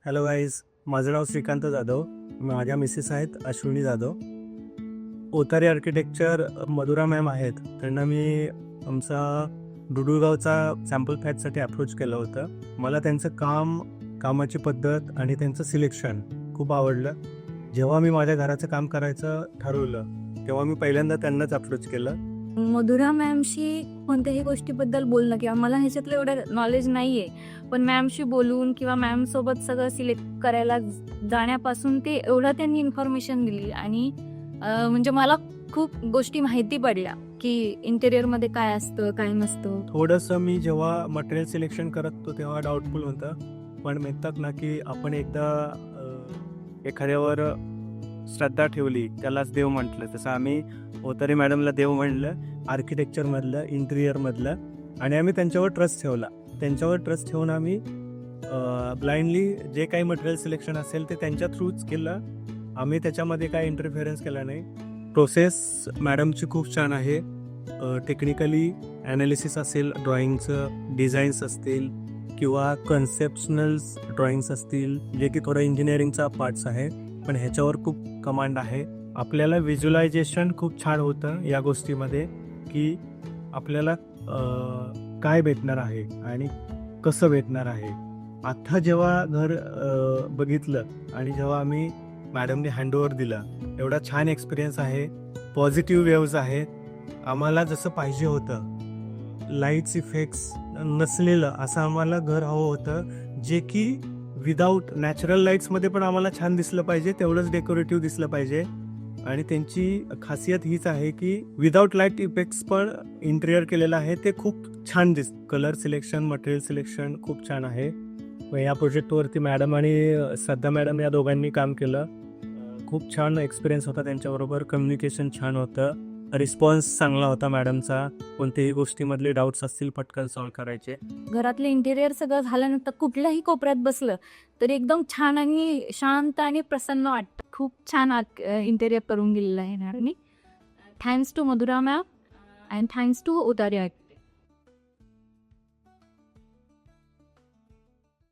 Hello guys, माझं नाव श्रीकांत जाधव. माझ्या Mrs आहेत अश्विनी जाधव. ओतारी आर्किटेक्चर मधुरा मॅम आहेत, त्यांना मी आमचा डुडुळगावचा सॅम्पल फॅचसाठी अप्रोच केलं होतं. मला त्यांचं कामाची पद्धत आणि त्यांचं सिलेक्शन खूप आवडलं. जेव्हा मी माझ्या घराचं काम करायचं ठरवलं तेव्हा मी पहिल्यांदा त्यांनाच अप्रोच केलं. मधुरा मॅमशी कोणत्याही गोष्टीबद्दल बोलणं किंवा मला ह्याच्यातलं एवढं नॉलेज नाही आहे, पण मॅमशी बोलून किंवा मॅमसोबत सगळं सिलेक्ट करायला जाण्यापासून ते एवढं त्यांनी इन्फॉर्मेशन दिली आणि म्हणजे मला खूप गोष्टी माहिती पडल्या की इंटेरियरमध्ये काय असतं काय नसतं. थोडंसं मी जेव्हा मटेरियल सिलेक्शन करत होतो तेव्हा डाऊटफुल होतं, पण म्हणतात ना की आपण एकदा एखाद्यावर श्रद्धा ठेवली त्यालाच देव म्हटलं. तसं आम्ही ओतारी मॅडमला देव म्हणलं, आर्किटेक्चरमधलं, इंटिरियरमधलं, आणि आम्ही त्यांच्यावर ट्रस्ट ठेवला. त्यांच्यावर ट्रस्ट ठेवून आम्ही ब्लाइंडली जे काही मटेरियल सिलेक्शन असेल ते त्यांच्या थ्रूच केलं. आम्ही त्याच्यामध्ये काही इंटरफेरन्स केला नाही. प्रोसेस मॅडमची खूप छान आहे. टेक्निकली ॲनालिसिस असेल, ड्रॉइंगचं डिझाईन्स असतील किंवा कन्सेप्शनल्स ड्रॉइंग्स असतील, जे की थोडं इंजिनिअरिंगचा पार्ट्स आहे, पण ह्याच्यावर खूप कमांड आहे. आपल्याला व्हिज्युअलायझेशन खूप छान होतं या गोष्टीमध्ये की आपल्याला काय भेटणार आहे आणि कसं भेटणार आहे. आता जेव्हा घर बघितलं आणि जेव्हा आम्ही मॅडमने हँडओव्हर दिला, एवढा छान एक्सपिरियन्स आहे. पॉझिटिव्ह वेव्ज आहेत. आम्हाला जसं पाहिजे होतं, लाईट्स इफेक्ट्स नसलेलं असं आम्हाला घर हवं होतं, जे की विदाऊट नॅचरल लाईट्समध्ये पण आम्हाला छान दिसलं पाहिजे, तेवढंच डेकोरेटिव्ह दिसलं पाहिजे. आणि त्यांची खासियत हीच आहे की विदाऊट लाईट इफेक्ट्स पण इंटेरियर केलेलं आहे, ते खूप छान कलर सिलेक्शन, मटेरियल सिलेक्शन खूप छान आहे. या प्रोजेक्टवरती मॅडम आणि श्रद्धा मॅडम या दोघांनी काम केलं. खूप छान एक्सपिरियन्स होता त्यांच्याबरोबर. कम्युनिकेशन छान होतं, रिस्पॉन्स चांगला होता मॅडमचा. कोणत्याही गोष्टीमधले डाऊट्स असतील पटकन सॉल्व्ह करायचे. घरातलं इंटेरियर सगळं झाल्यानंतर कुठल्याही कोपऱ्यात बसलं तरी एकदम छान आणि शांत आणि प्रसन्न वाटतं. खूप छान इंटेरियर करून गेलेलं आहे मॅडमनी. Thanks to Madhura ma'am and thanks to Otari architecture.